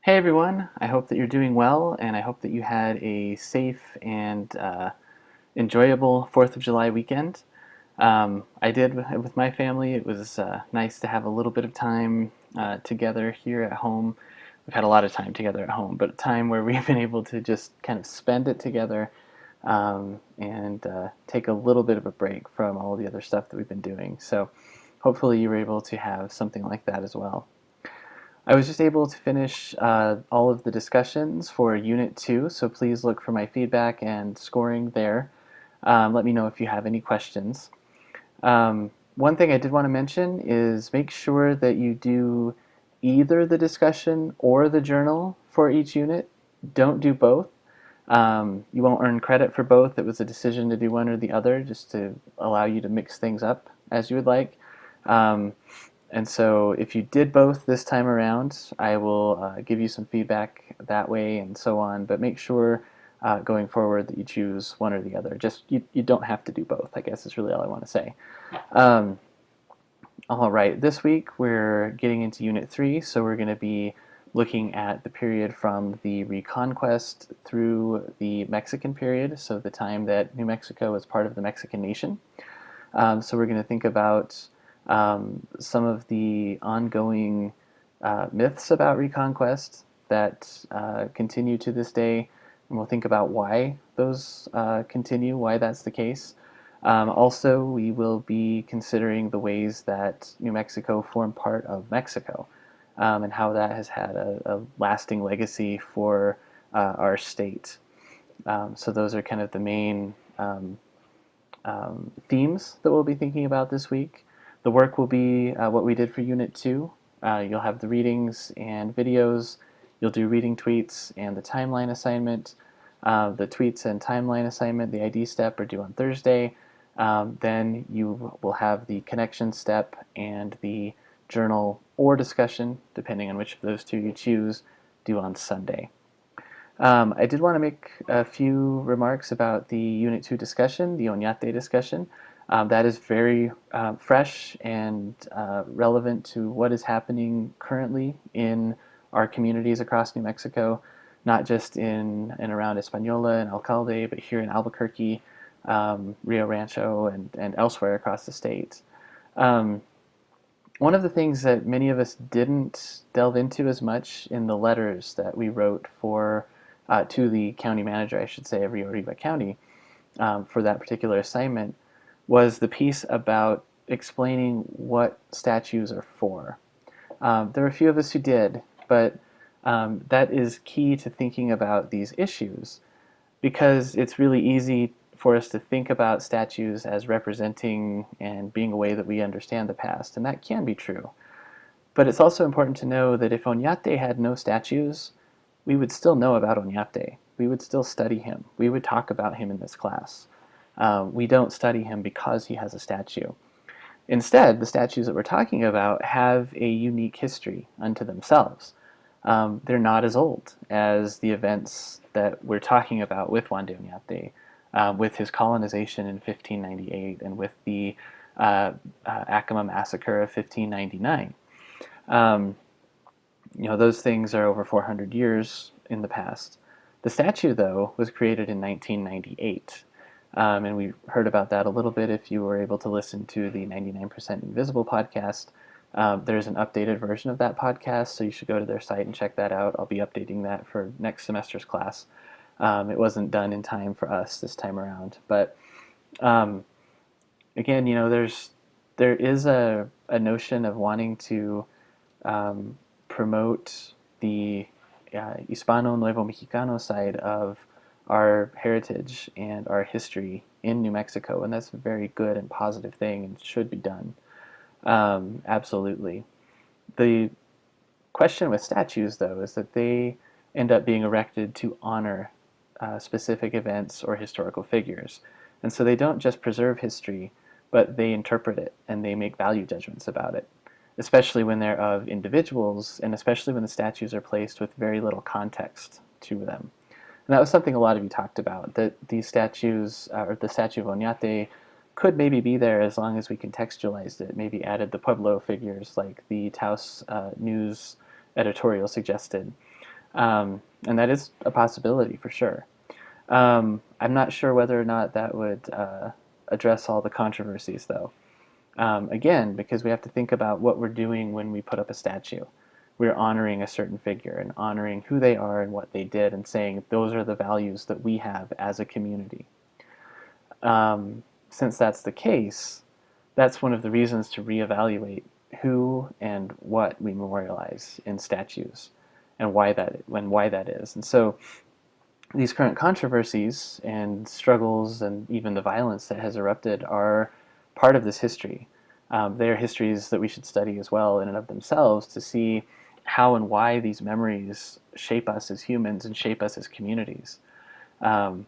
Hey everyone, I hope that you're doing well and I hope that you had a safe and enjoyable 4th of July weekend. I did with my family. It was nice to have a little bit of time together here at home. We've had a lot of time together at home, but a time where we've been able to just kind of spend it together and take a little bit of a break from all the other stuff that we've been doing. So hopefully you were able to have something like that as well. I was just able to finish all of the discussions for Unit 2, so please look for my feedback and scoring there. Let me know if you have any questions. One thing I did want to mention is make sure that you do either the discussion or the journal for each unit. Don't do both. You won't earn credit for both. It was a decision to do one or the other just to allow you to mix things up as you would like. Um, and so if you did both this time around, I will give you some feedback that way and so on. But make sure going forward that you choose one or the other. Just you don't have to do both, I guess is really all I want to say. Um, all right, this week we're getting into Unit 3, so we're going to be looking at the period from the Reconquest through the Mexican period, so the time that New Mexico was part of the Mexican nation. So we're going to think about some of the ongoing myths about Reconquest that continue to this day, and we'll think about why those continue, why that's the case. Also, we will be considering the ways that New Mexico formed part of Mexico and how that has had a lasting legacy for our state. So those are kind of the main themes that we'll be thinking about this week. The work will be what we did for Unit 2. You'll have the readings and videos. You'll do reading tweets and the timeline assignment. The tweets and timeline assignment, the ID step, are due on Thursday. Then you will have the connection step and the journal or discussion, depending on which of those two you choose, due on Sunday. I did want to make a few remarks about the Unit 2 discussion, the Oñate discussion. That is very fresh and relevant to what is happening currently in our communities across New Mexico, not just in and around Española and Alcalde, but here in Albuquerque, Rio Rancho, and elsewhere across the state. Um, One of the things that many of us didn't delve into as much in the letters that we wrote for to the county manager, I should say, of Rio Arriba County for that particular assignment was the piece about explaining what statues are for. There were a few of us who did, but that is key to thinking about these issues because it's really easy for us to think about statues as representing and being a way that we understand the past, and that can be true. But it's also important to know that if Oñate had no statues, we would still know about Oñate. We would still study him. We would talk about him in this class. We don't study him because he has a statue. Instead, the statues that we're talking about have a unique history unto themselves. They're not as old as the events that we're talking about with Juan de Oñate, with his colonization in 1598 and with the Acoma massacre of 1599. Um, those things are over 400 years in the past. The statue, though, was created in 1998. And we heard about that a little bit if you were able to listen to the 99% Invisible podcast. There's an updated version of that podcast, so you should go to their site and check that out. I'll be updating that for next semester's class. It wasn't done in time for us this time around. But um, again, there is a notion of wanting to promote the Hispano Nuevo Mexicano side of our heritage and our history in New Mexico, and that's a very good and positive thing and should be done. Absolutely. The question with statues, though, is that they end up being erected to honor specific events or historical figures. And so they don't just preserve history, but they interpret it and they make value judgments about it, especially when they're of individuals and especially when the statues are placed with very little context to them. And that was something a lot of you talked about, that these statues, or the statue of Oñate, could maybe be there as long as we contextualized it, maybe added the Pueblo figures like the Taos News editorial suggested. And that is a possibility for sure. I'm not sure whether or not that would address all the controversies, though. Again, because we have to think about what we're doing when we put up a statue. We're honoring a certain figure and honoring who they are and what they did and saying those are the values that we have as a community. Since that's the case, that's one of the reasons to reevaluate who and what we memorialize in statues and why that is. And so these current controversies and struggles and even the violence that has erupted are part of this history. They are histories that we should study as well in and of themselves to see how and why these memories shape us as humans and shape us as communities. Um,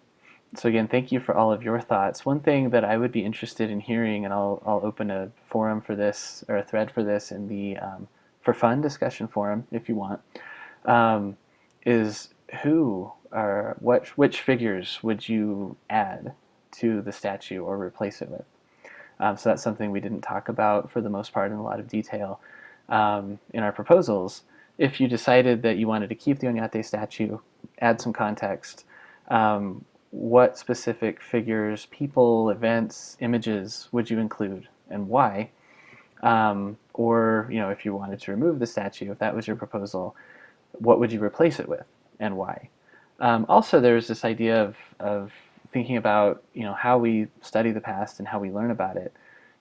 so again, thank you for all of your thoughts. One thing that I would be interested in hearing, and I'll open a forum for this or a thread for this in the for fun discussion forum if you want, um, is who or which figures would you add to the statue or replace it with? So that's something we didn't talk about for the most part in a lot of detail in our proposals. If you decided that you wanted to keep the Oñate statue, add some context, what specific figures, people, events, images would you include and why? Or, if you wanted to remove the statue, if that was your proposal, what would you replace it with and why? Also, there's this idea of thinking about how we study the past and how we learn about it.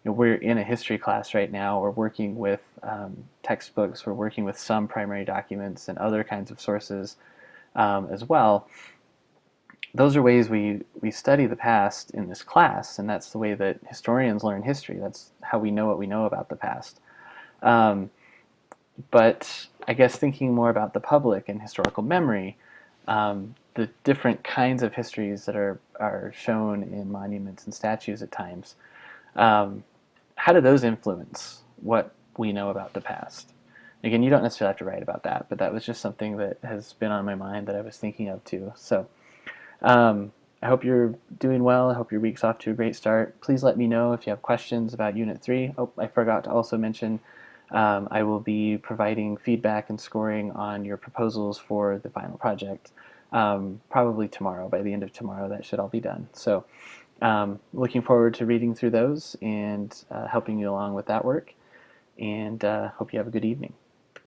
We're in a history class right now. We're working with textbooks. We're working with some primary documents and other kinds of sources as well. Those are ways we study the past in this class, and that's the way that historians learn history. That's how we know what we know about the past. Um, but I guess thinking more about the public and historical memory, the different kinds of histories that are shown in monuments and statues at times, um, how do those influence what we know about the past? Again, you don't necessarily have to write about that, but that was just something that has been on my mind that I was thinking of too. So I hope you're doing well. I hope your week's off to a great start. Please let me know if you have questions about Unit 3. Oh, I forgot to also mention I will be providing feedback and scoring on your proposals for the final project probably tomorrow. By the end of tomorrow, that should all be done. So looking forward to reading through those and helping you along with that work. And hope you have a good evening.